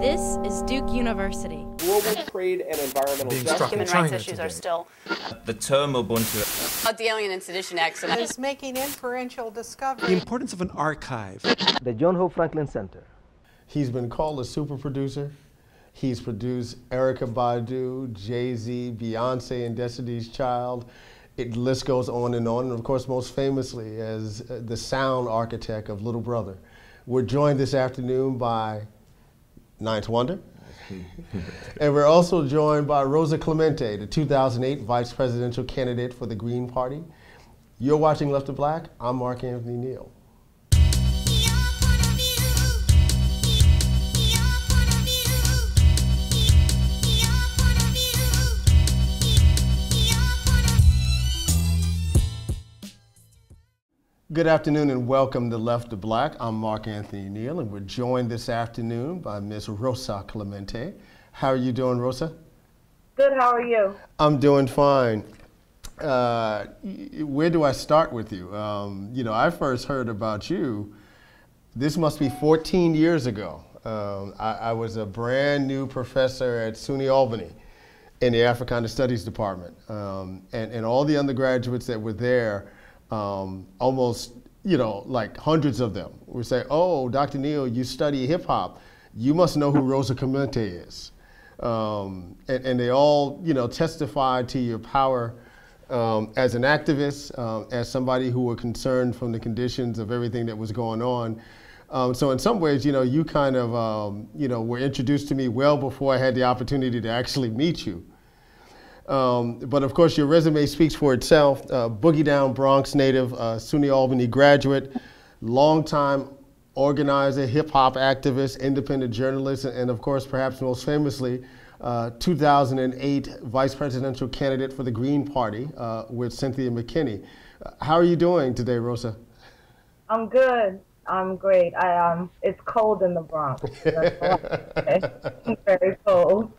This is Duke University. Global trade and environmental justice. Human rights issues are still. The term Ubuntu. About the Alien and Sedition Acts. Is making inferential discovery. The importance of an archive. The John Hope Franklin Center. He's been called a super producer. He's produced Erykah Badu, Jay-Z, Beyonce, and Destiny's Child. The list goes on, and of course, most famously as the sound architect of Little Brother. We're joined this afternoon by Ninth Wonder. And we're also joined by Rosa Clemente, the 2008 vice presidential candidate for the Green Party. You're watching Left of Black. I'm Mark Anthony Neal. Good afternoon and welcome to Left of Black. I'm Mark Anthony Neal, and we're joined this afternoon by Ms. Rosa Clemente. How are you doing, Rosa? Good, how are you? I'm doing fine. Where do I start with you? I first heard about you, this must be 14 years ago. I was a brand new professor at SUNY Albany in the Africana Studies Department. And all the undergraduates that were there, almost, like hundreds of them would say, "Oh, Dr. Neal, you study hip hop. You must know who Rosa Clemente is." And they all, testified to your power as an activist, as somebody who were concerned from the conditions of everything that was going on. So in some ways, you kind of, were introduced to me well before I had the opportunity to actually meet you. But of course, your resume speaks for itself. Boogie Down Bronx native, SUNY Albany graduate, longtime organizer, hip-hop activist, independent journalist, and of course, perhaps most famously, 2008 vice presidential candidate for the Green Party with Cynthia McKinney. How are you doing today, Rosa? I'm good. I'm great. It's cold in the Bronx. It's very cold.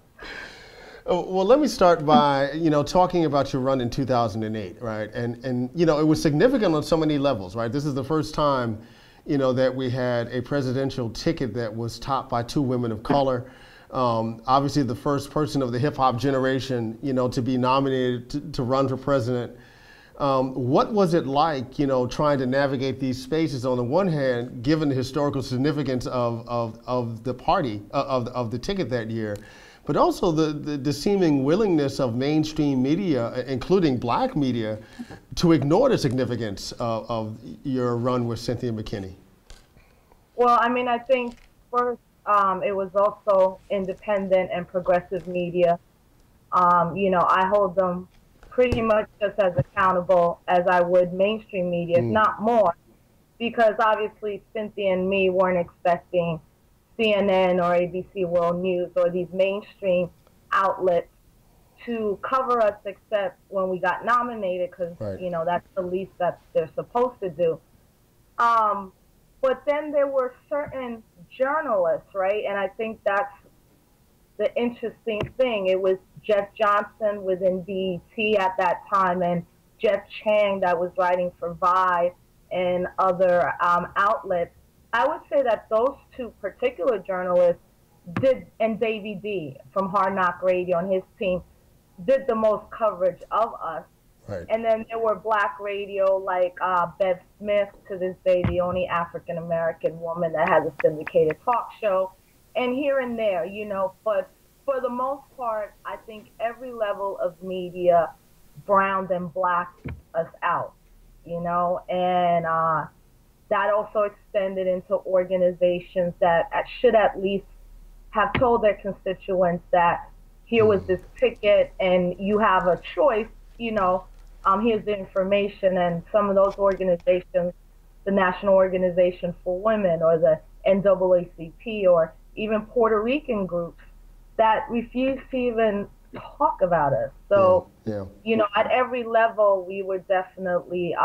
Well, let me start by, talking about your run in 2008, right? And it was significant on so many levels, right? This is the first time, that we had a presidential ticket that was topped by two women of color. Obviously, the first person of the hip hop generation, to be nominated to run for president. What was it like, trying to navigate these spaces on the one hand, given the historical significance of the party, of the ticket that year, but also the seeming willingness of mainstream media, including black media, to ignore the significance of your run with Cynthia McKinney? Well, I think first it was also independent and progressive media. I hold them pretty much just as accountable as I would mainstream media, if not more, because obviously Cynthia and me weren't expecting CNN or ABC World News or these mainstream outlets to cover us except when we got nominated, because, that's the least that they're supposed to do. But then there were certain journalists, right? And I think that's the interesting thing. It was Jeff Johnson within BET at that time and Jeff Chang that was writing for Vibe and other outlets. I would say that those two particular journalists did, and Davey D from Hard Knock Radio and his team, did the most coverage of us. Right. And then there were black radio like Bev Smith, to this day the only African-American woman that has a syndicated talk show, and here and there, but for the most part, I think every level of media browned and blacked us out, and that also extended into organizations that should at least have told their constituents that here was this ticket and you have a choice, here's the information. And some of those organizations, the National Organization for Women or the NAACP or even Puerto Rican groups that refused to even talk about us. So, at every level, we were definitely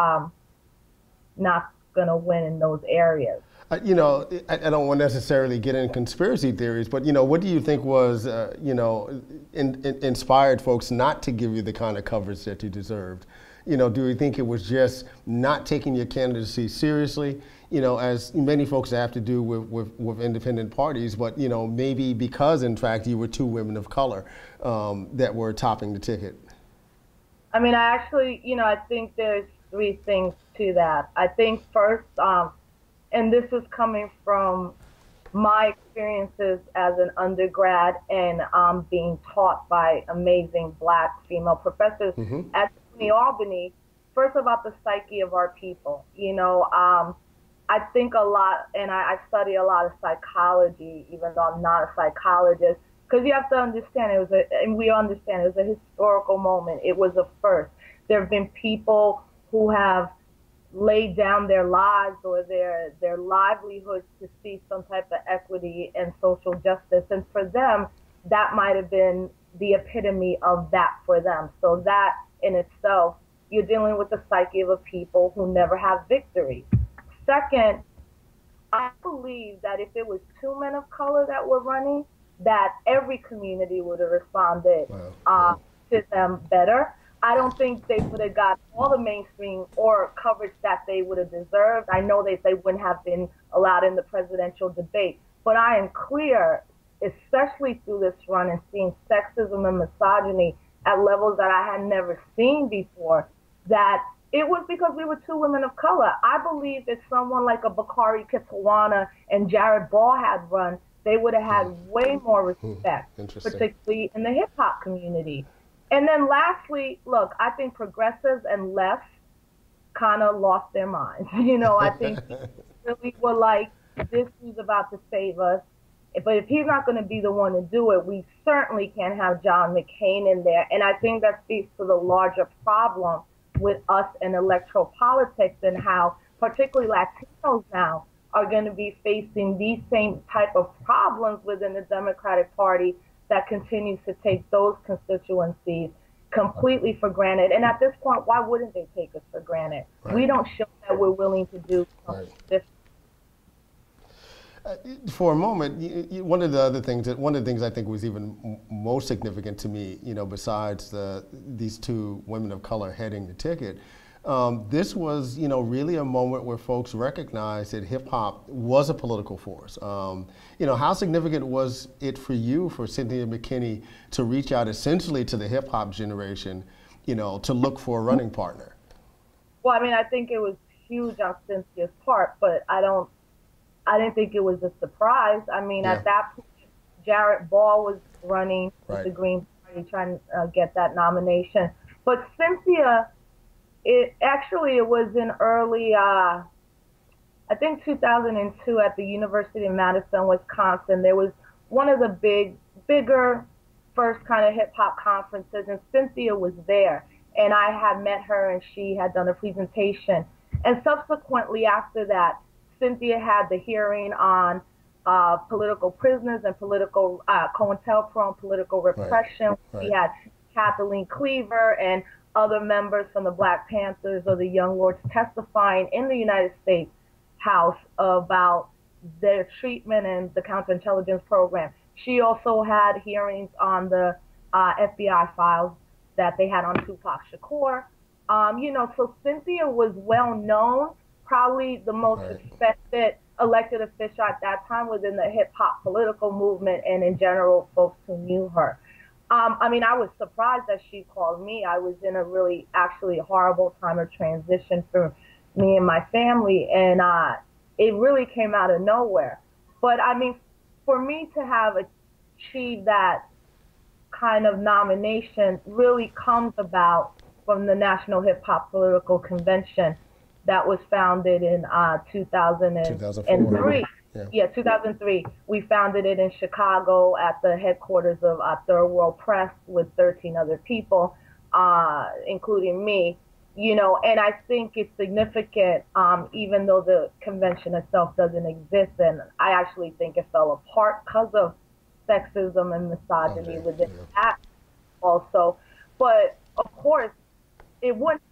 not going to win in those areas. I don't want to necessarily get into conspiracy theories, but, what do you think was, inspired folks not to give you the kind of coverage that you deserved? Do you think it was just not taking your candidacy seriously? as many folks have to do with independent parties, but, maybe because, in fact, you were two women of color that were topping the ticket? I mean, I actually, I think there's three things to that. I think first, and this is coming from my experiences as an undergrad and being taught by amazing Black female professors at SUNY Albany, first about the psyche of our people. I think a lot, and I study a lot of psychology, even though I'm not a psychologist, because you have to understand and we understand it was a historical moment. It was a first. There have been people who have laid down their lives or their livelihoods to see some type of equity and social justice. And for them, that might have been the epitome of that for them. So that in itself, you're dealing with the psyche of a people who never have victory. Second, I believe that if it was two men of color that were running, that every community would have responded to them better. I don't think they would have got all the mainstream or coverage that they would have deserved. I know they wouldn't have been allowed in the presidential debate. But I am clear, especially through this run and seeing sexism and misogyny at levels that I had never seen before, that it was because we were two women of color. I believe if someone like a Bakari Kitwana and Jared Ball had run, they would have had way more respect, particularly in the hip-hop community. And then lastly, look, I think progressives and left kind of lost their minds. I think really were like, this is about to save us. But if he's not going to be the one to do it, we certainly can't have John McCain in there. And I think that speaks to the larger problem with us in electoral politics and how particularly Latinos now are going to be facing these same type of problems within the Democratic Party that continues to take those constituencies completely for granted. And at this point, why wouldn't they take us for granted? Right. We don't show that we're willing to do something different. For a moment, one of the things I think was even most significant to me, besides these two women of color heading the ticket, this was, really a moment where folks recognized that hip hop was a political force. How significant was it for you, for Cynthia McKinney, to reach out essentially to the hip hop generation, to look for a running partner? Well, I mean, I think it was huge on Cynthia's part, but I didn't think it was a surprise. I mean, at that point, Jared Ball was running with the Green Party, trying to get that nomination. But Cynthia, it was in early, I think 2002 at the University of Madison, Wisconsin. There was one of the bigger first kind of hip hop conferences, and Cynthia was there. And I had met her, and she had done a presentation. And subsequently after that, Cynthia had the hearing on political prisoners and political COINTELPRO and political repression. Right. We had Kathleen Cleaver and other members from the Black Panthers or the Young Lords testifying in the United States House about their treatment and the counterintelligence program. She also had hearings on the FBI files that they had on Tupac Shakur. So Cynthia was well known, probably the most respected elected official at that time within the hip hop political movement and in general folks who knew her. I mean, I was surprised that she called me. I was in a really actually horrible time of transition for me and my family, and it really came out of nowhere. But I mean, for me to have achieved that kind of nomination really comes about from the National Hip Hop Political Convention that was founded in 2003. Yeah, 2003. We founded it in Chicago at the headquarters of Third World Press with 13 other people, including me. And I think it's significant, even though the convention itself doesn't exist, and I actually think it fell apart because of sexism and misogyny within that also. But of course, it wouldn't.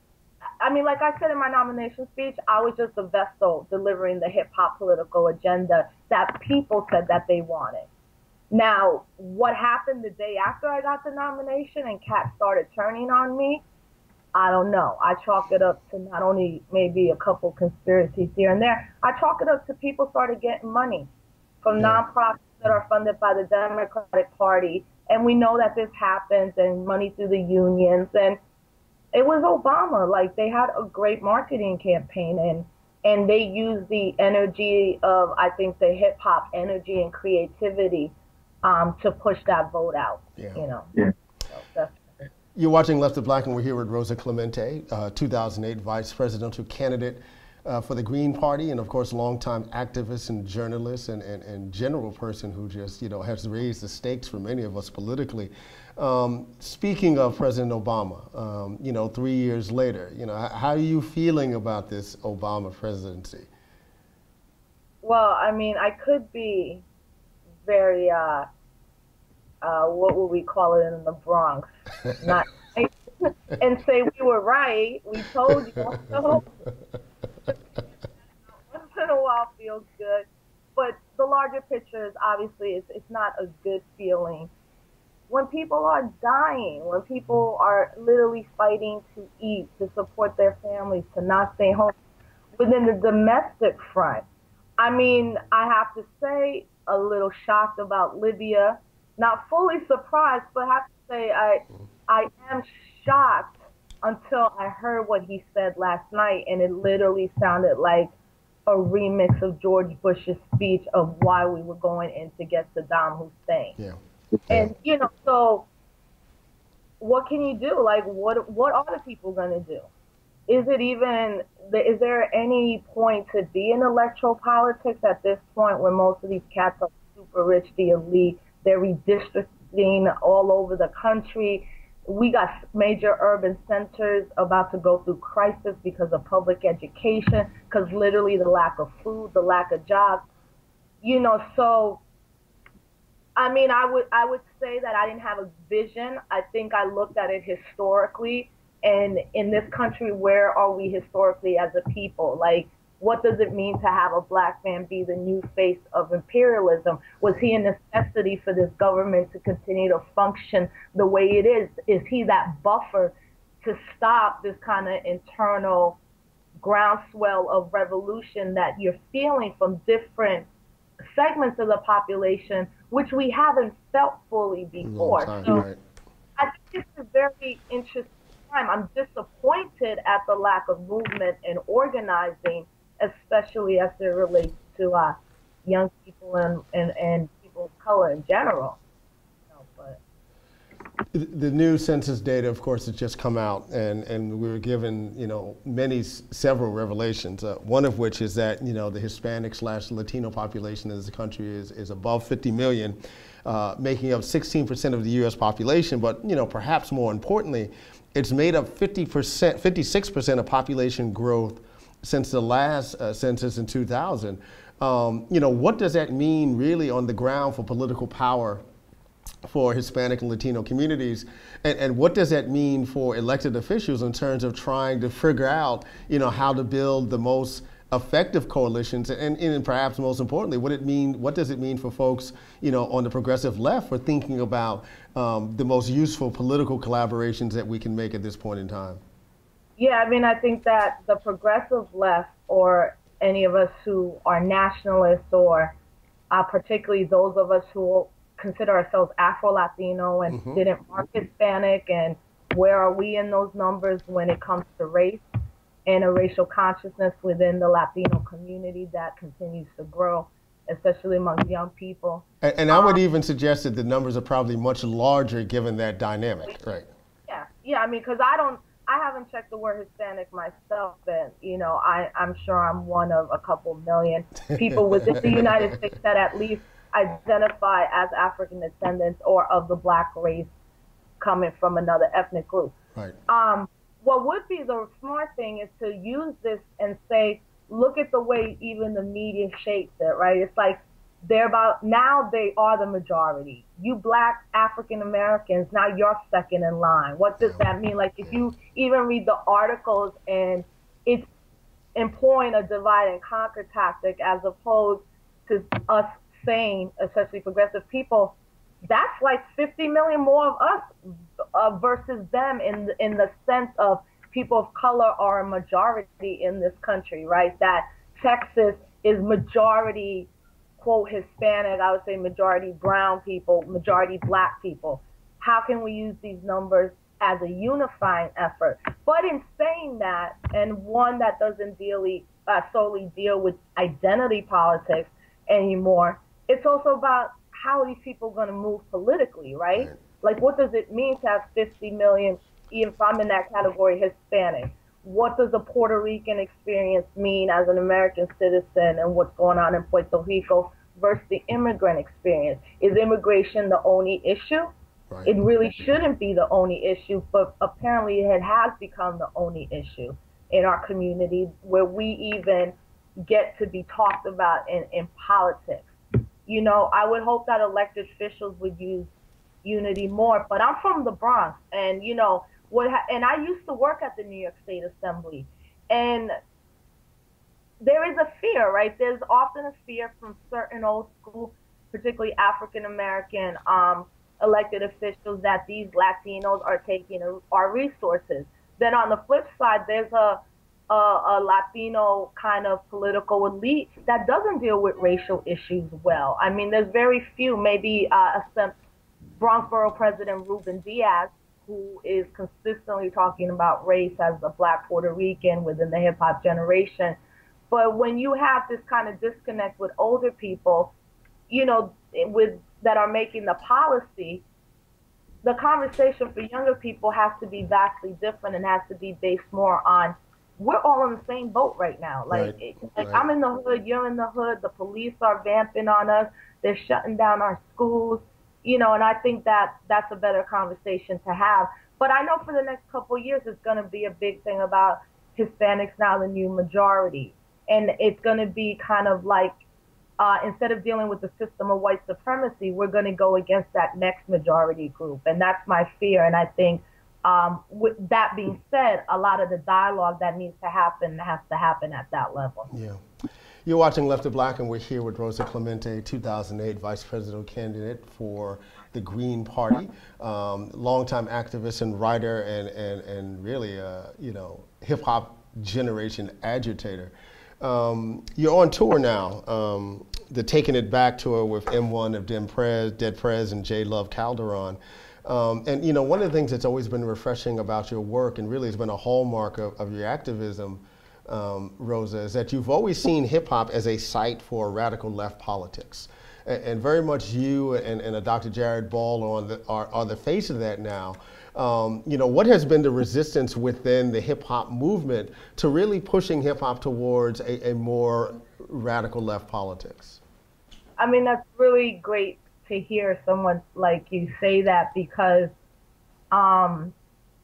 I mean, like I said in my nomination speech, I was just a vessel delivering the hip-hop political agenda that people said that they wanted. Now, what happened the day after I got the nomination and cats started turning on me, I don't know. I chalk it up to not only maybe a couple conspiracies here and there. I chalk it up to people started getting money from nonprofits that are funded by the Democratic Party. And we know that this happens, and money through the unions. And it was Obama. Like, they had a great marketing campaign, and they used the energy of, I think, the hip hop energy and creativity to push that vote out. You know. Yeah. So that's, you're watching Left of Black, and we're here with Rosa Clemente, 2008 vice presidential candidate for the Green Party, and of course, longtime activist and journalist and general person who just, you know, has raised the stakes for many of us politically. Speaking of President Obama, you know, 3 years later, you know, how are you feeling about this Obama presidency? Well, I mean, I could be very, what would we call it in the Bronx? Not and say we were right. We told you. So, once in a while feels good, but the larger picture is obviously it's not a good feeling. When people are dying, when people are literally fighting to eat, to support their families, to not stay home, within the domestic front. I mean, I have to say, a little shocked about Libya. Not fully surprised, but have to say I am shocked until I heard what he said last night, and it literally sounded like a remix of George Bush's speech of why we were going in to get Saddam Hussein. Yeah. And, you know, so what can you do? Like, what are the people going to do? Is there any point to be in electoral politics at this point when most of these cats are super rich, the elite? They're redistricting all over the country. We got major urban centers about to go through crisis because of public education, because literally the lack of food, the lack of jobs. You know, so, I mean, I would say that I didn't have a vision. I think I looked at it historically. And in this country, where are we historically as a people? Like, what does it mean to have a black man be the new face of imperialism? Was he a necessity for this government to continue to function the way it is? Is he that buffer to stop this kind of internal groundswell of revolution that you're feeling from different segments of the population, which we haven't felt fully before? So I think it's a very interesting time. I'm disappointed at the lack of movement and organizing, especially as it relates to young people and people of color in general. You know, but the new census data, of course, has just come out, and we were given, you know, several revelations. One of which is that, you know, the Hispanic/Latino population in this country is above 50 million, making up 16% of the U.S. population. But, you know, perhaps more importantly, it's made up 56% of population growth since the last census in 2000. You know, what does that mean really on the ground for political power for Hispanic and Latino communities? And what does that mean for elected officials in terms of trying to figure out, you know, how to build the most effective coalitions, and perhaps most importantly, what does it mean for folks, you know, on the progressive left for thinking about the most useful political collaborations that we can make at this point in time? Yeah, I mean, I think that the progressive left, or any of us who are nationalists, or particularly those of us who consider ourselves Afro-Latino and didn't mark Hispanic, and where are we in those numbers when it comes to race and a racial consciousness within the Latino community that continues to grow, especially among young people. And I would even suggest that the numbers are probably much larger given that dynamic, right? Yeah, I mean, because I haven't checked the word Hispanic myself, and, you know, I'm sure I'm one of a couple million people within the United States that at least identify as African descendants or of the black race coming from another ethnic group. Right. What would be the smart thing is to use this and say, look at the way even the media shapes it, right? It's like now they are the majority. You black African Americans, now you're second in line. What does that mean? Like, if you even read the articles, and it's employing a divide and conquer tactic as opposed to us saying, especially progressive people, that's like 50 million more of us versus them in the sense of people of color are a majority in this country, right? That Texas is majority, quote, Hispanic, I would say majority brown people, majority black people. How can we use these numbers as a unifying effort? But in saying that, and one that doesn't solely deal with identity politics anymore, it's also about how are these people going to move politically, right? Like, what does it mean to have 50 million, even if I'm in that category, Hispanic? What does a Puerto Rican experience mean as an American citizen and what's going on in Puerto Rico versus the immigrant experience? Is immigration the only issue? Right. It really shouldn't be the only issue, but apparently it has become the only issue in our community where we even get to be talked about in politics. You know, I would hope that elected officials would use unity more, but I'm from the Bronx, and you know, and I used to work at the New York State Assembly, and there is a fear, right? There's often a fear from certain old school, particularly African American elected officials, that these Latinos are taking our resources. Then on the flip side, there's a Latino kind of political elite that doesn't deal with racial issues well. I mean, there's very few, maybe Bronx Borough President Ruben Diaz, who is consistently talking about race as a Black Puerto Rican within the hip hop generation. But when you have this kind of disconnect with older people, you know, that are making the policy, the conversation for younger people has to be vastly different and has to be based more on, we're all in the same boat right now. Like, right. I'm in the hood, you're in the hood, the police are vamping on us, they're shutting down our schools, you know, and I think that that's a better conversation to have. But I know for the next couple of years, it's going to be a big thing about Hispanics now the new majority. And it's going to be kind of like, instead of dealing with the system of white supremacy, we're going to go against that next majority group. And that's my fear. And I think with that being said, a lot of the dialogue that needs to happen has to happen at that level. Yeah. You're watching Left of Black, and we're here with Rosa Clemente, 2008 vice presidential candidate for the Green Party, longtime activist and writer, and really, you know, hip hop generation agitator. You're on tour now, the Taking It Back tour with M1 of Dead Prez and J. Love Calderon. And you know, one of the things that's always been refreshing about your work, and really has been a hallmark of your activism, Rosa, is that you've always seen hip hop as a site for radical left politics. And very much you and a Dr. Jared Ball are the face of that now. You know, what has been the resistance within the hip hop movement to really pushing hip hop towards a more radical left politics? I mean, that's really great to hear someone like you say that, because,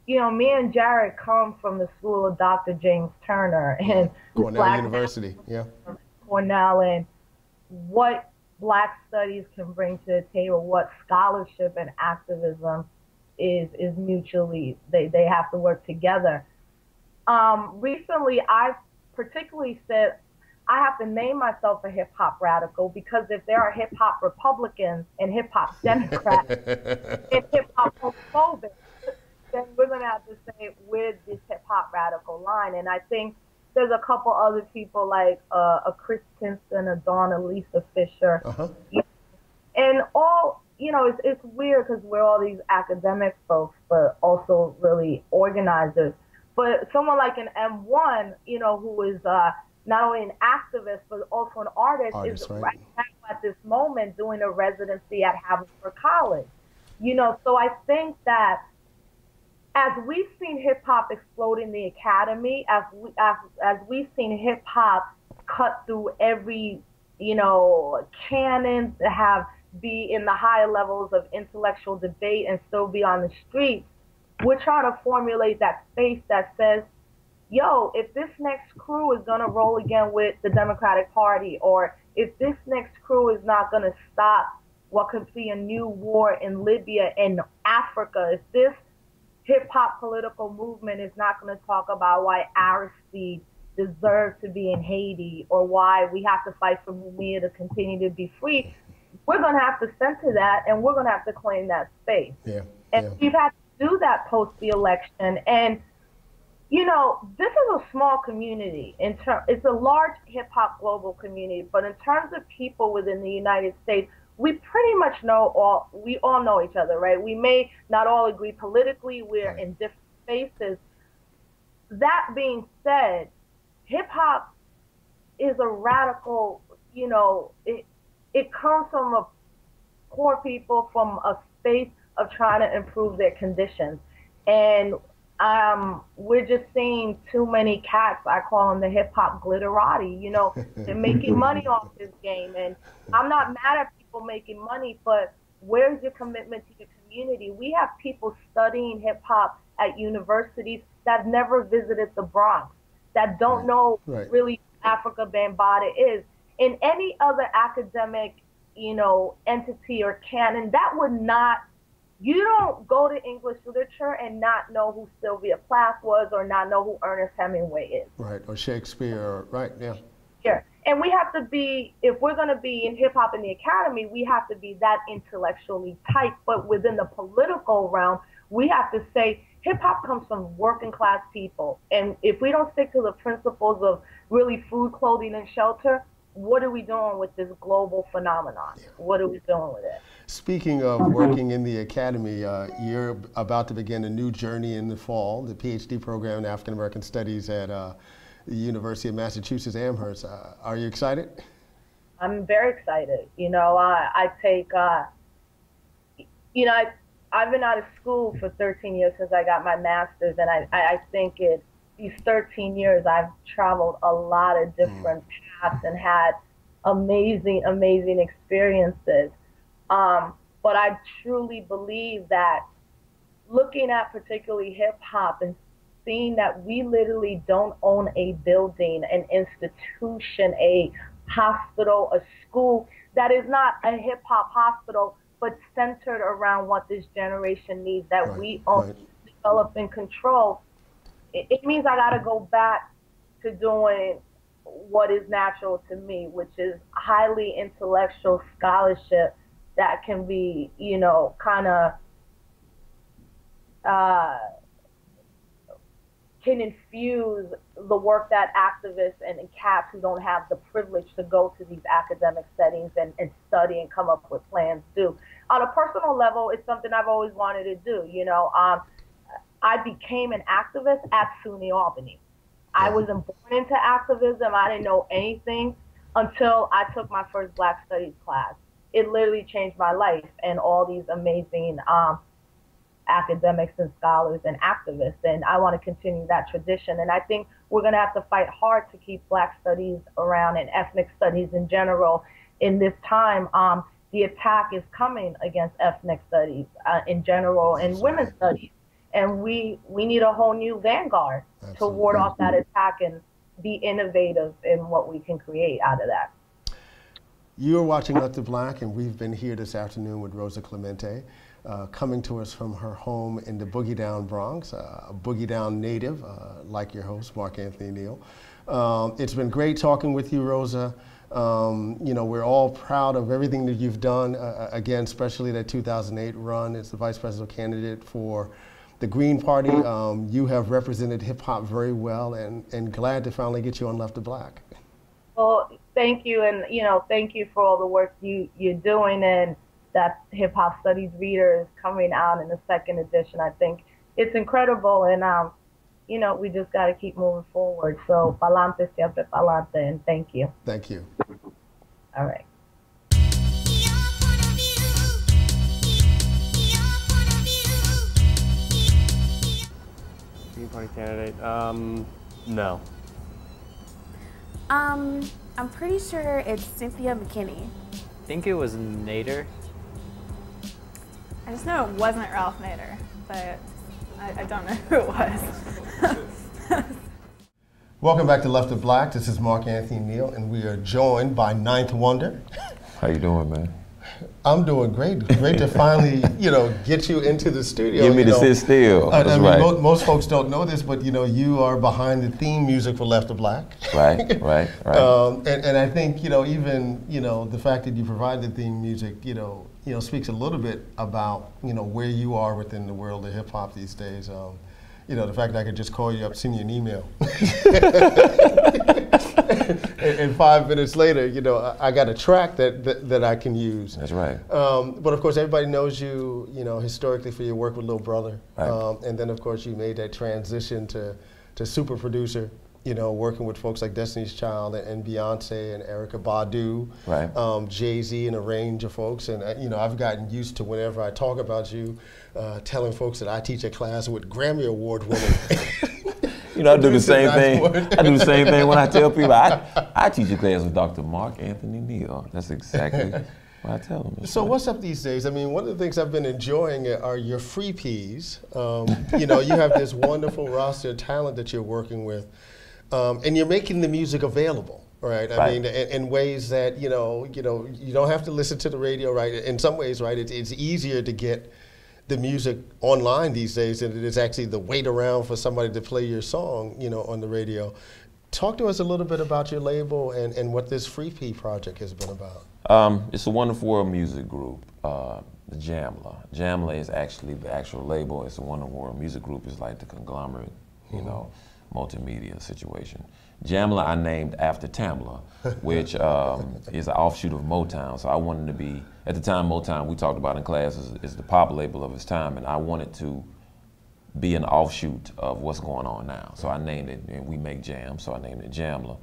you know, me and Jared come from the school of Dr. James Turner and Cornell University, Cornell, and what Black studies can bring to the table, what scholarship and activism is mutually, they have to work together. Recently, I've particularly said I have to name myself a hip hop radical, because if there are hip hop Republicans and hip hop Democrats and hip hop homophobics, then we're going to have to say with this hip hop radical line. And I think there's a couple other people like a Chris Kinston, a Dawn, a Lisa Fisher, and all, you know, it's weird because we're all these academic folks, but also really organizers. But someone like an M1, you know, who is not only an activist, but also an artist is right now at this moment doing a residency at Haverford College. You know, so I think that as we've seen hip hop explode in the academy, as we've seen hip hop cut through every, you know, canon to be in the higher levels of intellectual debate and still be on the streets, we're trying to formulate that space that says, yo, if this next crew is going to roll again with the Democratic Party, or if this next crew is not going to stop what could be a new war in Libya and Africa, if this hip-hop political movement is not going to talk about why Aristide deserves to be in Haiti, or why we have to fight for Mumia to continue to be free, we're going to have to center that, and we're going to have to claim that space. And we've had to do that post the election. And This is a small community. It's a large hip hop global community, but in terms of people within the United States, we pretty much we all know each other, right? We may not all agree politically. We're in different spaces. That being said, hip hop is a radical, it comes from a poor people, from a space of trying to improve their conditions. And we're just seeing too many cats. I call them the hip hop glitterati. They're making money off this game. And I'm not mad at people making money, but where's your commitment to your community? We have people studying hip hop at universities that never visited the Bronx, that don't know really Africa Bambaataa is. In any other academic, entity or canon, that would not, you don't go to English literature and not know who Sylvia Plath was or not know who Ernest Hemingway is. Right, or Shakespeare, right, yeah. Yeah, and we have to be, if we're going to be in hip hop in the academy, we have to be that intellectually tight, but within the political realm, we have to say hip hop comes from working class people. And if we don't stick to the principles of really food, clothing, and shelter, what are we doing with this global phenomenon? Yeah. What are we doing with it? Speaking of working in the academy, you're about to begin a new journey in the fall, the PhD program in African American Studies at the University of Massachusetts Amherst. Are you excited? I'm very excited. I've been out of school for 13 years since I got my master's, and I think these 13 years I've traveled a lot of different paths and had amazing, amazing experiences. But I truly believe that looking at particularly hip hop and seeing that we literally don't own a building, an institution, a hospital, a school that is not a hip hop hospital, but centered around what this generation needs, that we own, develop, and control. It means I got to go back to doing what is natural to me, which is highly intellectual scholarship that can be, can infuse the work that activists and cats who don't have the privilege to go to these academic settings and study and come up with plans do. On a personal level, it's something I've always wanted to do. I became an activist at SUNY Albany. I wasn't born into activism. I didn't know anything until I took my first Black Studies class. It literally changed my life and all these amazing academics and scholars and activists. And I want to continue that tradition. And I think we're going to have to fight hard to keep Black studies around and ethnic studies in general. In this time, the attack is coming against ethnic studies in general and women's studies. And we need a whole new vanguard to ward off that attack and be innovative in what we can create out of that. You're watching Left of Black, and we've been here this afternoon with Rosa Clemente, coming to us from her home in the Boogie Down Bronx, a Boogie Down native, like your host, Mark Anthony Neal. It's been great talking with you, Rosa. We're all proud of everything that you've done, again, especially that 2008 run as the vice presidential candidate for the Green Party. You have represented hip hop very well, and glad to finally get you on Left of Black. Well, thank you, and thank you for all the work you're doing, and that Hip Hop Studies reader is coming out in the second edition. I think it's incredible, and we just got to keep moving forward. So, pa'lante siempre pa'lante, and thank you. Thank you. All right. Green Party candidate? No. I'm pretty sure it's Cynthia McKinney. I think it was Nader. I just know it wasn't Ralph Nader, but I don't know who it was. Welcome back to Left of Black. This is Mark Anthony Neal, and we are joined by Ninth Wonder. How you doing, man? I'm doing great. Great to finally, get you into the studio. Get me to sit still. That's right. Most folks don't know this, but you are behind the theme music for Left of Black. Right. And I think even the fact that you provide the theme music, speaks a little bit about where you are within the world of hip hop these days. You know, the fact that I could just call you up, send you an email. and 5 minutes later, you know, I got a track that I can use. That's right. But of course, everybody knows you, you know, historically for your work with Lil Brother. Right. And then, of course, you made that transition to super producer, you know, working with folks like Destiny's Child and Beyonce and Erykah Badu, right. Jay-Z and a range of folks. And, you know, I've gotten used to whenever I talk about you, telling folks that I teach a class with Grammy Award winning. You know, I do the same thing. I do the same thing when I tell people I teach a class with Dr. Anthony Neal. That's exactly what I tell them. So what's up these days? I mean, one of the things I've been enjoying are your free Ps. You know, you have this wonderful roster of talent that you're working with, and you're making the music available. Right. I mean, in ways that you don't have to listen to the radio. Right. In some ways, right, it's easier to get the music online these days than it is actually the wait around for somebody to play your song, you know, on the radio. Talk to us a little bit about your label and what this Free P project has been about. It's a Wonderful World music group, the Jamla. Jamla is actually the actual label. It's a Wonderful World music group. It's like the conglomerate, you know, multimedia situation. Jamla I named after Tamla, which is an offshoot of Motown. So I wanted to be, at the time Motown we talked about in class is the pop label of its time, and I wanted to be an offshoot of what's going on now. So I named it, and we make jam, so I named it Jamla.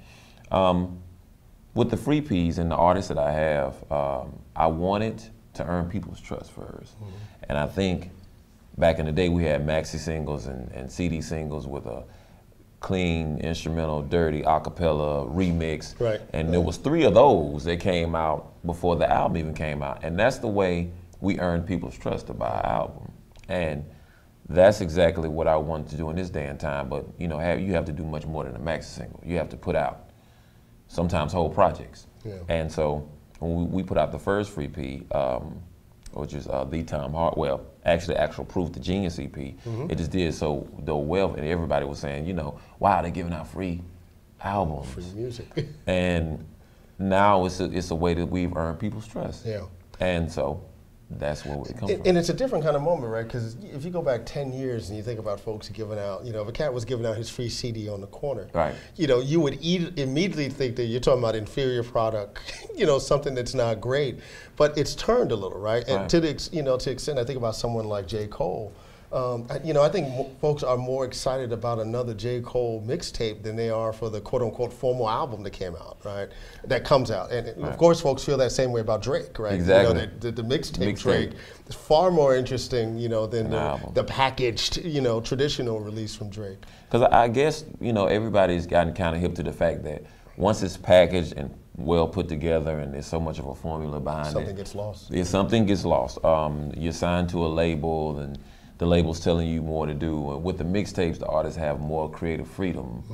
With the Free Ps and the artists that I have, I wanted to earn people's trust first. And I think back in the day we had maxi singles and CD singles with a clean, instrumental, dirty, acapella, remix. Right. And there was 3 of those that came out before the album even came out. And that's the way we earned people's trust to buy an album. And that's exactly what I wanted to do in this day and time. But you know, you have to do much more than a maxi single. You have to put out sometimes whole projects. Yeah. And so when we put out the first Free P, which is The Time Hartwell, actually Actual Proof, the Genius EP, it just did so well, and everybody was saying, you know, wow, they're giving out free albums. Free music. And now it's a way that we've earned people's trust. Yeah. And so that's where it comes from. And it's a different kind of moment, right? Because if you go back 10 years and you think about folks giving out, you know, if a cat was giving out his free CD on the corner, right? You know, you would immediately think that you're talking about inferior product, you know, something that's not great. But it's turned a little, right? And to the extent I think about someone like J. Cole, you know, I think folks are more excited about another J. Cole mixtape than they are for the quote-unquote formal album that came out, right? That comes out. And of course, folks feel that same way about Drake, right? Exactly. You know, the mixtape Drake is far more interesting, you know, than the packaged, you know, traditional release from Drake. Because I guess, you know, everybody's gotten kind of hip to the fact that once it's packaged and well put together and there's so much of a formula behind something gets lost. Yeah, something gets lost. You're signed to a label and the label's telling you more to do. And with the mixtapes, the artists have more creative freedom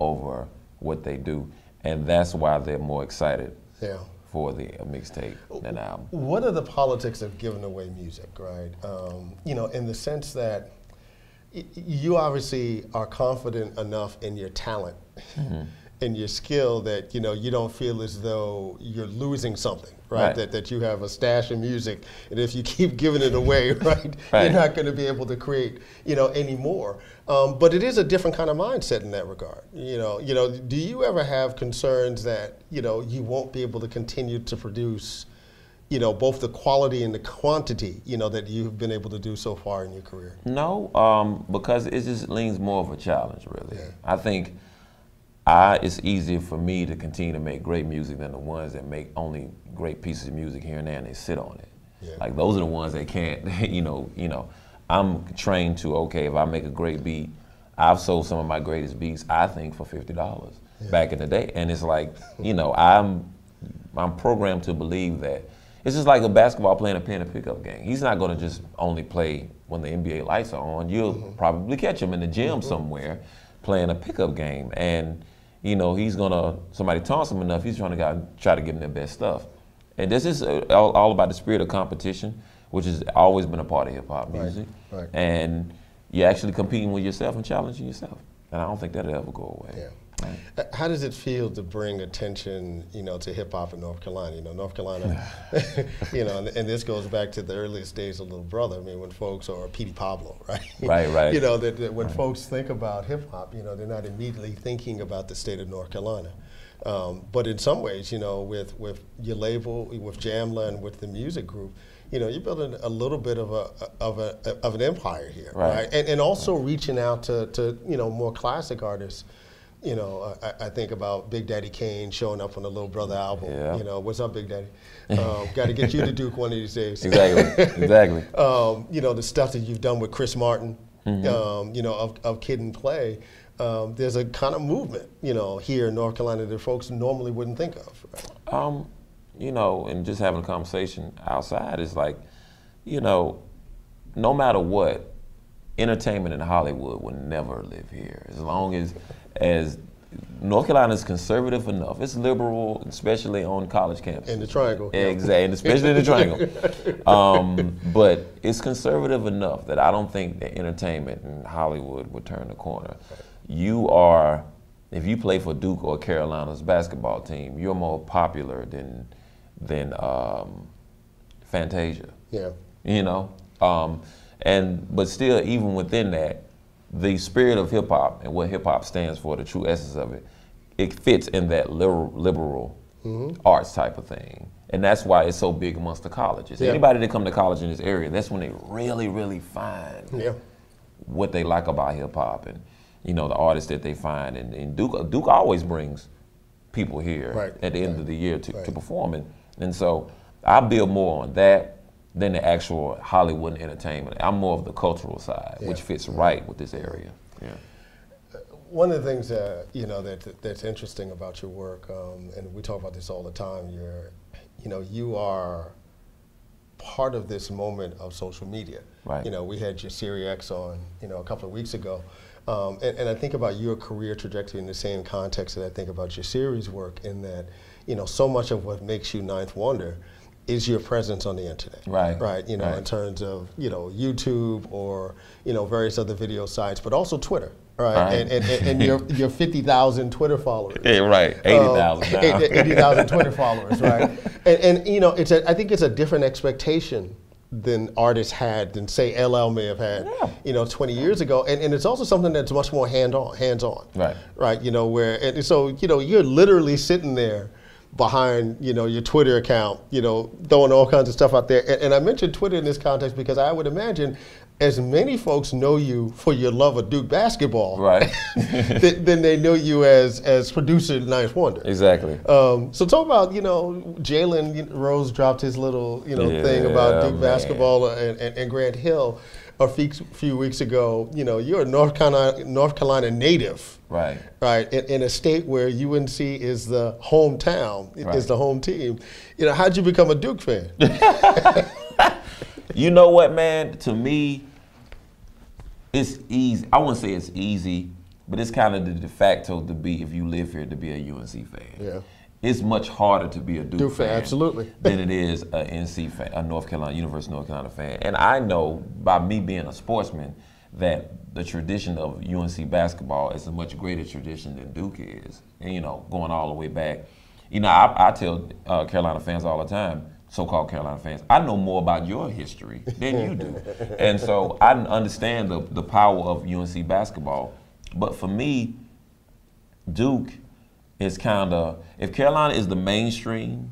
over what they do. And that's why they're more excited for the mixtape than the album. What are the politics of giving away music, right? You know, in the sense that you obviously are confident enough in your talent and your skill that, you know, you don't feel as though you're losing something. Right. That you have a stash of music, and if you keep giving it away, right, you're not going to be able to create, you know, any more. But it is a different kind of mindset in that regard. You know, do you ever have concerns that, you know, you won't be able to continue to produce, you know, both the quality and the quantity, you know, that you've been able to do so far in your career? No, because it just leans more of a challenge, really. Yeah. I think it's easier for me to continue to make great music than the ones that make only great pieces of music here and there and they sit on it. Yeah. Like those are the ones that can't, you know, I'm trained to, okay, if I make a great beat, I've sold some of my greatest beats, I think, for $50 back in the day. And it's like, you know, I'm programmed to believe that it's just like a basketball player playing a pickup game. He's not gonna just only play when the NBA lights are on. You'll probably catch him in the gym somewhere playing a pickup game. And you know, somebody taunts him enough, he's trying to try to give him their best stuff. And this is all about the spirit of competition, which has always been a part of hip hop music. Right. And you're actually competing with yourself and challenging yourself. And I don't think that'll ever go away. Yeah. How does it feel to bring attention, to hip hop in North Carolina? North Carolina, and this goes back to the earliest days of Little Brother. I mean, when folks are Petey Pablo, right? Right. That when folks think about hip hop, they're not immediately thinking about the state of North Carolina. But in some ways, with your label, with Jamla, and with the music group, you're building a little bit of an empire here, right? And also reaching out to more classic artists. I think about Big Daddy Kane showing up on the Little Brother album. Yeah. What's up, Big Daddy? Got to get you to Duke one of these days. Exactly. The stuff that you've done with Chris Martin, of Kid and Play. There's a kind of movement, here in North Carolina that folks normally wouldn't think of. Right? And just having a conversation outside is like, no matter what, entertainment in Hollywood will never live here. As long as North Carolina is conservative enough, it's liberal, especially on college campuses. In the Triangle. Exactly, and especially in the Triangle. But it's conservative enough that I don't think that entertainment in Hollywood would turn the corner. If you play for Duke or Carolina's basketball team, you're more popular than Fantasia. Yeah. But still, even within that, the spirit of hip hop and what hip hop stands for, the true essence of it, it fits in that liberal arts type of thing. And that's why it's so big amongst the colleges. Yeah. Anybody that come to college in this area, that's when they really, really find what they like about hip hop and the artists that they find. And Duke always brings people here at the end of the year to perform. And so I build more on that than the actual Hollywood entertainment. I'm more of the cultural side, which fits right with this area. Yeah. One of the things that's interesting about your work, and we talk about this all the time, you are part of this moment of social media. Right. We had your Siri X on, a couple of weeks ago. And I think about your career trajectory in the same context that I think about your series work, in that, so much of what makes you Ninth Wonder is your presence on the internet. Right. In terms of, YouTube or, various other video sites, but also Twitter. Right. And your 50,000 Twitter followers. Yeah, right. 80,000 now. 80,000 Twitter followers, right? And I think it's a different expectation than artists had, than say LL may have had, 20 years ago. And it's also something that's much more hands-on. Right. Right, you're literally sitting there behind, your Twitter account, throwing all kinds of stuff out there. And I mentioned Twitter in this context because I would imagine as many folks know you for your love of Duke basketball, right, then they know you as producer Ninth Wonder. Exactly. So talk about, Jalen Rose dropped his little, thing about Duke basketball and Grant Hill a few weeks ago. You're a North Carolina native. Right. Right. In a state where UNC is the hometown, is the home team. How'd you become a Duke fan? You know what, man? To me, it's easy. I wouldn't say it's easy, but it's kind of the de facto to be, if you live here, to be a UNC fan. Yeah. It's much harder to be a Duke fan, absolutely, than it is a NC fan, a University of North Carolina fan. And I know, by me being a sportsman, that the tradition of UNC basketball is a much greater tradition than Duke is. And, going all the way back. I tell Carolina fans all the time, so-called Carolina fans, I know more about your history than you do. And so I understand the power of UNC basketball. But for me, Duke is kind of, if Carolina is the mainstream,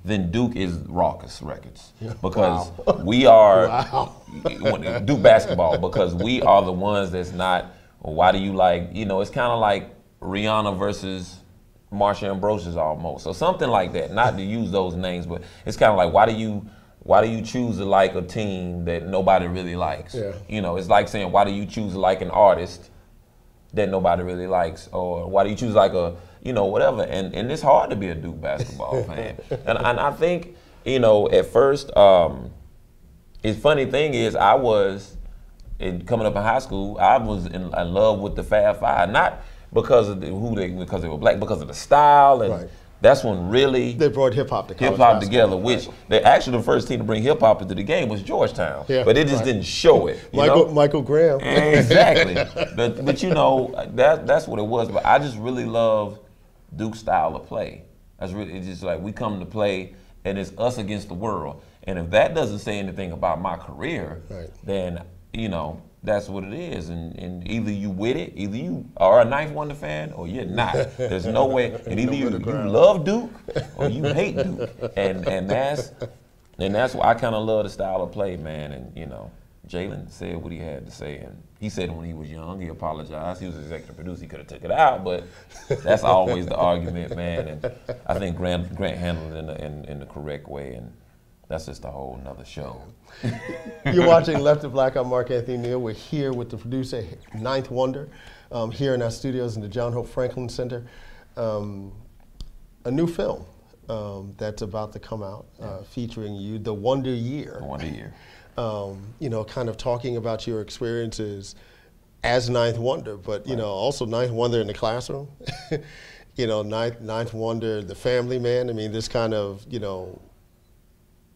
then Duke is Raucous Records. Because we are Duke basketball, because we are the ones that's not, well, why do you like, it's kind of like Rihanna versus Marsha Ambrosius almost, or something like that. Not to use those names, but it's kind of like, why do you choose to like a team that nobody really likes? Yeah. It's like saying, why do you choose to like an artist that nobody really likes, or why do you choose like a, whatever? And it's hard to be a Duke basketball fan. And I think, at first, the funny thing is, I was coming up in high school, I was in love with the Fab Five, not because of because they were black, because of the style and that's when really they brought hip hop together. Which they actually the first team to bring hip hop into the game was Georgetown, but it just didn't show it. Michael Graham, exactly. but you know that's what it was. But I just really love Duke's style of play. It's just like we come to play, and it's us against the world. And if that doesn't say anything about my career, then you know that's what it is. And either you with it, either you are a Ninth Wonder fan, or you're not. There's no way. And either you love Duke or you hate Duke. And that's why I kind of love the style of play, man. And you know, Jalen said what he had to say, and he said when he was young, he apologized. He was executive producer, he could have took it out, but that's always the argument, man. And I think Grant handled it in the correct way, and that's just a whole nother show. You're watching Left of Black. I'm Mark Anthony Neal. We're here with the producer, Ninth Wonder, here in our studios in the John Hope Franklin Center. A new film that's about to come out featuring you, The Wonder Year. The Wonder Year. You know, kind of talking about your experiences as Ninth Wonder, but you know, also Ninth Wonder in the classroom. You know, Ninth Wonder, the family man. I mean, this kind of, you know,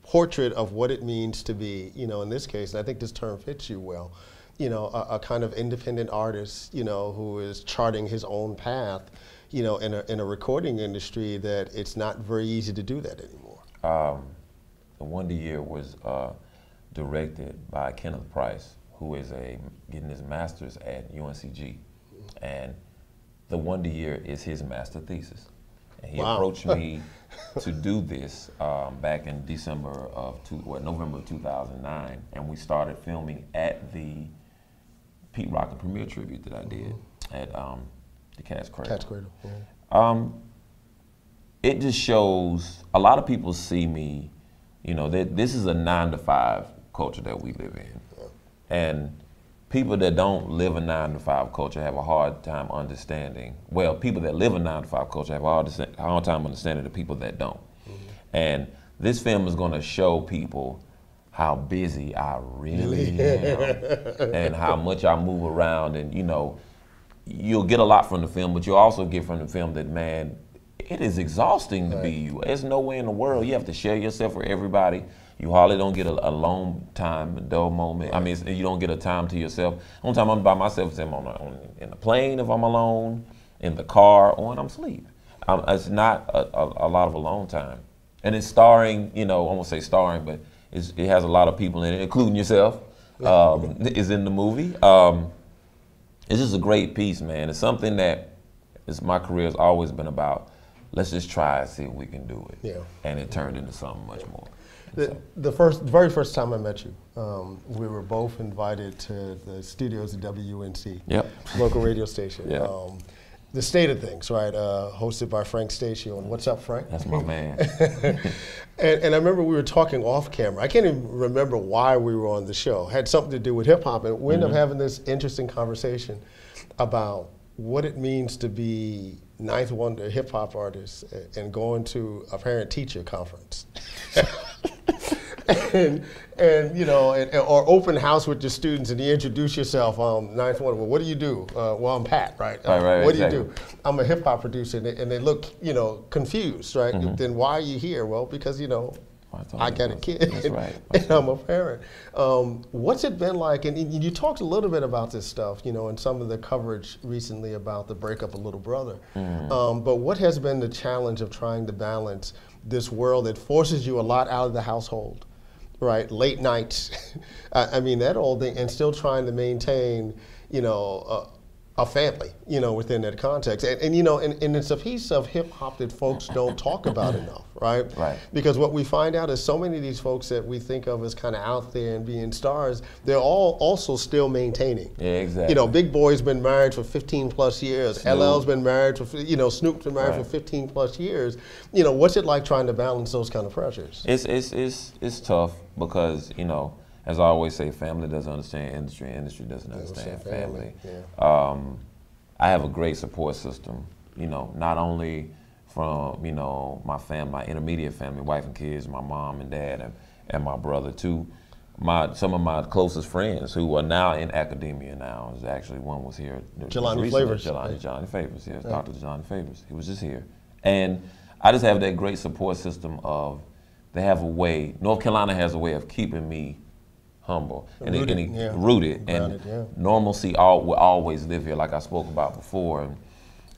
portrait of what it means to be, you know, in this case, and I think this term fits you well, you know, a kind of independent artist, you know, who is charting his own path, you know, in a recording industry that it's not very easy to do that anymore. The Wonder Year was directed by Kenneth Price, who is getting his master's at UNCG, and The Wonder Year is his master thesis. And he approached me to do this back in November of 2009, and we started filming at the Pete Rocker premiere tribute that I did at the Cat's Cradle. Cat's Cradle. It just shows, a lot of people see me, you know, that this is a 9-to-5 culture that we live in. And people that don't live a 9-to-5 culture have a hard time understanding. Well, people that live a 9-to-5 culture have a hard time understanding the people that don't. And this film is going to show people how busy I really am and how much I move around. And you know, you'll get a lot from the film, but you'll also get from the film that, man, it is exhausting to be you. There's no way in the world. You have to share yourself with everybody. You hardly don't get a alone time, a dull moment. I mean, you don't get a time to yourself. One time I'm by myself, is in the plane if I'm alone, in the car, or when I'm asleep. It's not a lot of alone time. And it's starring, you know, I won't say starring, but it has a lot of people in it, including yourself, is in the movie. It's just a great piece, man. It's something that my career has always been about. Let's just try and see if we can do it. Yeah. And it turned into something much more. The very first time I met you, we were both invited to the studios at WUNC, local radio station. The State of Things, right? Hosted by Frank Station. What's up, Frank? That's my man. and I remember we were talking off camera. I can't even remember why we were on the show. It had something to do with hip hop, and we ended up having this interesting conversation about what it means to be Ninth Wonder hip hop artist and going to a parent-teacher conference. and you know, or open house with your students, and you introduce yourself. Ninth Wonder. Well, what do you do? Well, I'm Pat, right? What do you do? I'm a hip hop producer, and they look, you know, confused, right? Then why are you here? Well, because you know, I got a kid, and I'm a parent. What's it been like? And you talked a little bit about this stuff, you know, in some of the coverage recently about the breakup of Little Brother. But what has been the challenge of trying to balance this world that forces you a lot out of the household, right? Late nights, I mean, that old thing, and still trying to maintain, you know, a family, you know, within that context. And you know, and it's a piece of hip hop that folks don't talk about enough, right? Because what we find out is so many of these folks that we think of as kind of out there and being stars, they're all also still maintaining. You know, Big Boy's been married for 15 plus years. LL's been married for, you know, Snoop's been married for 15 plus years. You know, what's it like trying to balance those kind of pressures? It's tough because, you know, as I always say, family doesn't understand industry, industry doesn't understand family. I have a great support system, you know, not only from, you know, my family, my intermediate family, wife and kids, my mom and dad, and my brother, to some of my closest friends who are now in academia now. Actually, one was here. Jelani Flavors. Johnny Favors, yes, Dr. Johnny Favors. He was just here. And I just have that great support system of, they have a way, North Carolina has a way of keeping me humble and rooted, and normalcy will always live here, like I spoke about before.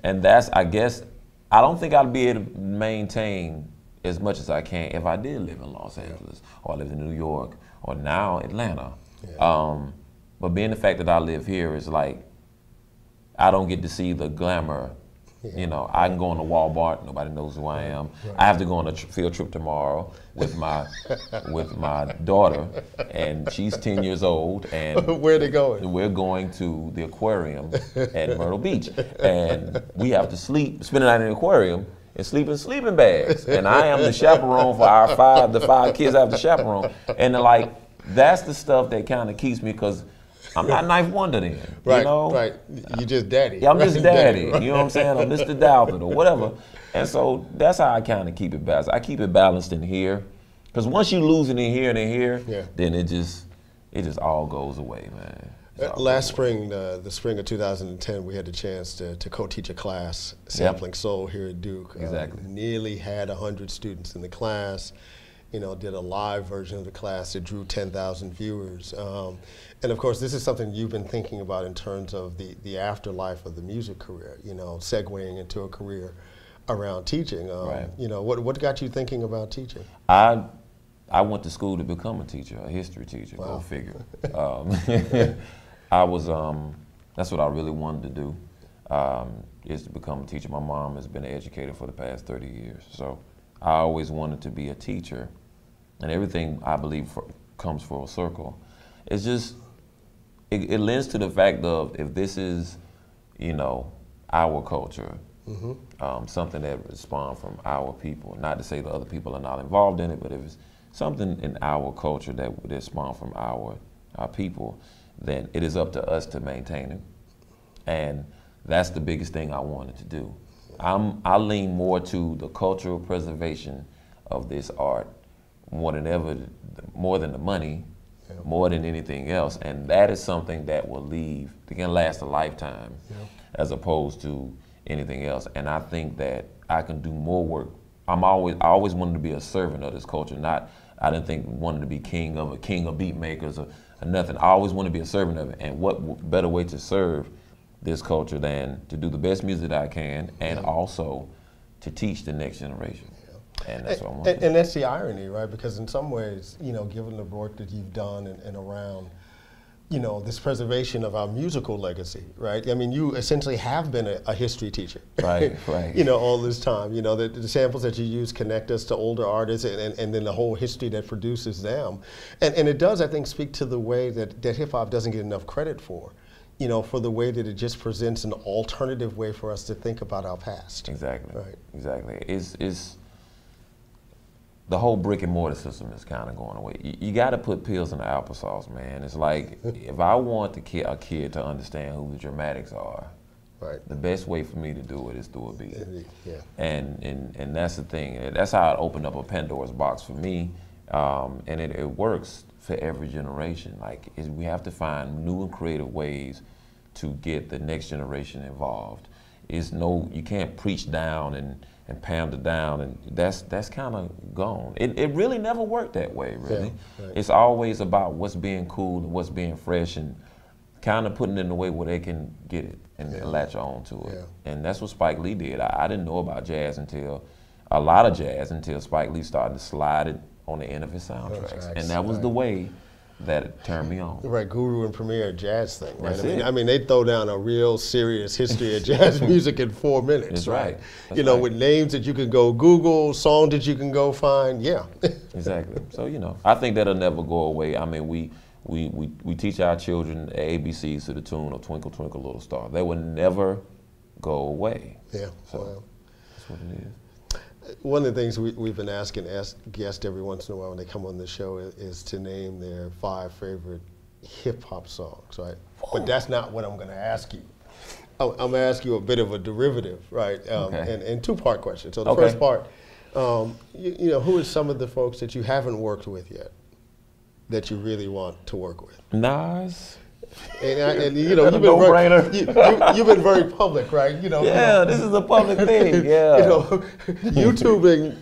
And that's, I guess, I don't think I'd be able to maintain as much as I can if I did live in Los Angeles or I lived in New York or now Atlanta. But being the fact that I live here is like, I don't get to see the glamour. You know, I can go on the Walmart, nobody knows who I am. I have to go on a field trip tomorrow with my daughter, and she's 10 years old. And where are they going? We're going to the aquarium at Myrtle Beach, and we have to spend the night in the aquarium and sleep in sleeping bags. And I am the chaperone for the five kids I have to chaperone, and like that's the stuff that kind of keeps me, because I'm not Knife Wonder then, you know? Right, you just daddy. Yeah, I'm just daddy, you know what I'm saying? Or Mr. Dalvin or whatever. And so that's how I kind of keep it balanced. I keep it balanced in here, because once you lose it in here and in here, then it just all goes away, man. Last spring, the spring of 2010, we had the chance to co-teach a class, Sampling Soul, here at Duke. Exactly. Nearly had 100 students in the class. You know, did a live version of the class that drew 10,000 viewers. And of course, this is something you've been thinking about in terms of the afterlife of the music career, you know, segueing into a career around teaching. You know, what got you thinking about teaching? I went to school to become a teacher, a history teacher, go figure. That's what I really wanted to do, is to become a teacher. My mom has been an educator for the past 30 years. So I always wanted to be a teacher, and everything I believe comes full circle. It's just, it lends to the fact of, if this is, you know, our culture, something that spawned from our people, not to say the other people are not involved in it, but if it's something in our culture that spawned from our people, then it is up to us to maintain it. And that's the biggest thing I wanted to do. I lean more to the cultural preservation of this art more than the money, more than anything else. And that is something that can last a lifetime, as opposed to anything else. And I think that I can do more work. I always wanted to be a servant of this culture. I didn't wanted to be king of beat makers or nothing. I always wanted to be a servant of it. And what better way to serve this culture than to do the best music that I can, and also to teach the next generation. And that's what I want to do. And that's the irony, right? Because in some ways, you know, given the work that you've done and around, you know, this preservation of our musical legacy, right? I mean, you essentially have been a history teacher. Right. You know, all this time. You know, the samples that you use connect us to older artists, and then the whole history that produces them. And it does, I think, speak to the way that hip-hop doesn't get enough credit for. You know, for the way that it just presents an alternative way for us to think about our past. Exactly. Right. Exactly. It's the whole brick and mortar system is kind of going away. You got to put pills in the applesauce, man. It's like, if I want a kid to understand who the Dramatics are, the best way for me to do it is through a beat. And that's the thing. That's how it opened up a Pandora's box for me, and it works for every generation. Like, we have to find new and creative ways to get the next generation involved. You can't preach down and pound it down, and that's kind of gone. It really never worked that way, really. It's always about what's being cool and what's being fresh, and kind of putting it in a way where they can get it and latch on to it. And that's what Spike Lee did. I didn't know about a lot of jazz until Spike Lee started to slide it on the end of his soundtracks. And that was the way that it turned me on. Right, Guru and Premier jazz thing, right? That's I mean, they throw down a real serious history of jazz music in 4 minutes, That's right? That's you know, with names that you can go Google, songs that you can go find, Exactly. So, you know, I think that'll never go away. I mean, we teach our children ABCs to the tune of Twinkle, Twinkle, Little Star. They will never go away. So that's what it is. One of the things we've been asking guests every once in a while when they come on the show is to name their 5 favorite hip-hop songs, right? But that's not what I'm going to ask you. I'm going to ask you a bit of a derivative, right? And 2-part question. So the first part, you know, who are some of the folks that you haven't worked with yet that you really want to work with? Nas. And you know, you've been very public, right? Yeah, this is a public thing. Yeah. YouTubing,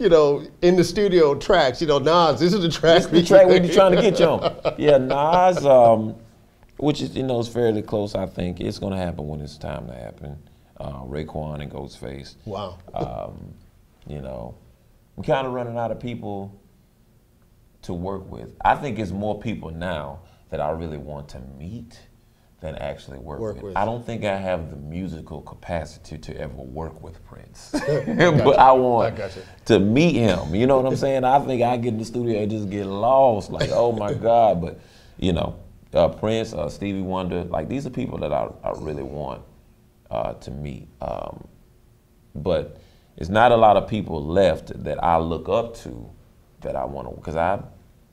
in the studio tracks. Nas, this is the track. This is the track we be trying to get you on. Yeah, Nas, which is is fairly close. I think it's gonna happen when it's time to happen. Raekwon and Ghostface. Wow. I'm kind of running out of people to work with. I think it's more people now that I really want to meet than actually work with. I don't think I have the musical capacity to ever work with Prince. But I want to meet him. You know what I'm saying? I think I get in the studio and just get lost, like, oh my God. But Prince, Stevie Wonder, like these are people that I really want to meet. But it's not a lot of people left that I look up to that I want to, because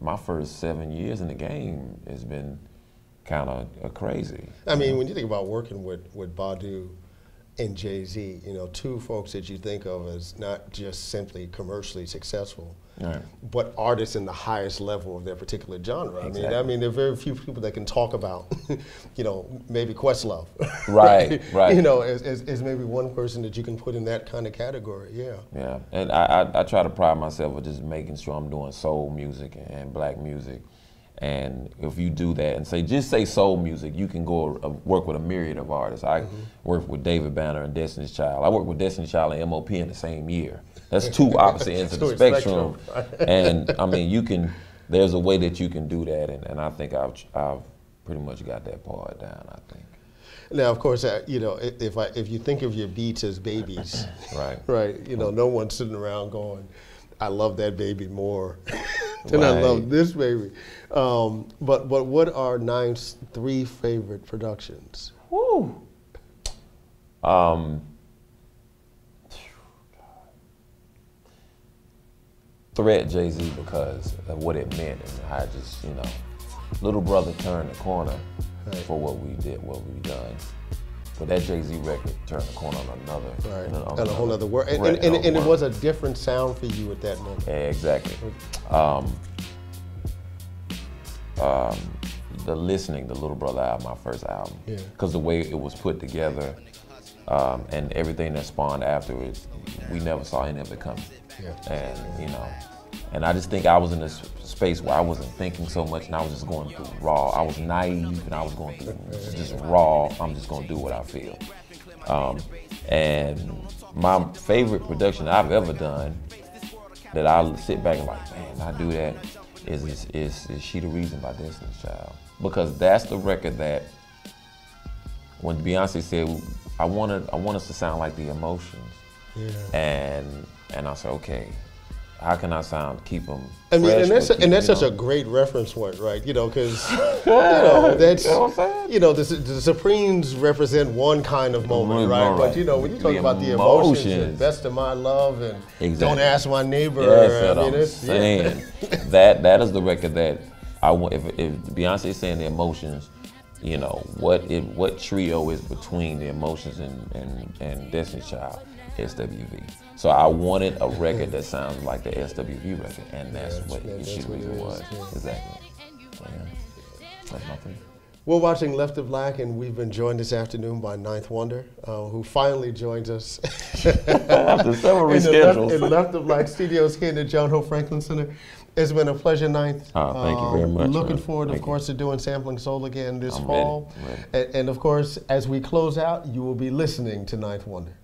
my first 7 years in the game has been kind of crazy. I mean, when you think about working with Badu and Jay-Z, two folks that you think of as not just simply commercially successful, but artists in the highest level of their particular genre. Exactly. I mean, there are very few people that can talk about, maybe Questlove. Right. As maybe one person that you can put in that kind of category, yeah. Yeah, and I try to pride myself with just making sure I'm doing soul music and black music. And if you do that and just say soul music, you can go work with a myriad of artists. I worked with David Banner and Destiny's Child. I worked with Destiny's Child and MOP in the same year. That's two opposite ends of the spectrum. And I mean, there's a way that you can do that, and I think I've pretty much got that part down, I think. Now, of course, if you think of your beats as babies, right? No one's sitting around going, I love that baby more than I love this baby. But what are Nine's 3 favorite productions? Woo. Threat Jay-Z because of what it meant and how just, little brother turned the corner for what we did, what we've done. But that Jay-Z record turned the corner on another, on a whole other world. And it was a different sound for you at that moment. Yeah, exactly. The Listening, the Little Brother album, my first album, because the way it was put together and everything that spawned afterwards, we never saw any of it coming. And I just think I was in this space where I wasn't thinking so much and I was just going through raw. I was naive and I was going through just raw, I'm just gonna do what I feel. And my favorite production I've ever done that I sit back and like, man, I do that, is She the Reason by Destiny's Child. Because that's the record that when Beyonce said, I want us to sound like the Emotions. And I said, okay, how can I keep them fresh? And that's such a great reference point, right? Because that's the Supremes represent one kind of moment, right? But when you talk about the emotions, and Best of My Love, and Don't Ask My Neighbor, that is the record that I want. If Beyonce is saying the Emotions, what trio is between the Emotions and Destiny's Child? SWV. So I wanted a record that sounds like the SWV record, and that's what She the Reason was. Exactly. So, that's my favorite. We're watching Left of Black, and we've been joined this afternoon by Ninth Wonder, who finally joins us after several reschedules in Left of Black studios here in the John Hope Franklin Center. It's been a pleasure, Ninth. Thank you very much. Looking forward, of course, to doing Sampling Soul again this fall. Ready. And of course, as we close out, you will be listening to Ninth Wonder.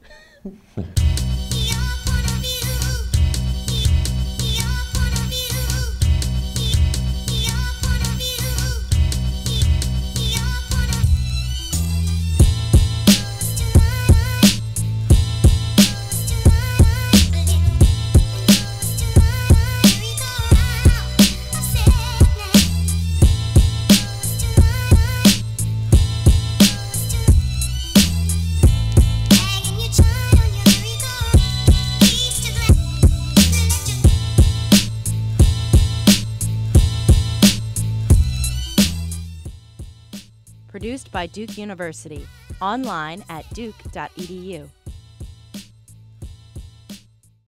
Produced by Duke University. Online at duke.edu.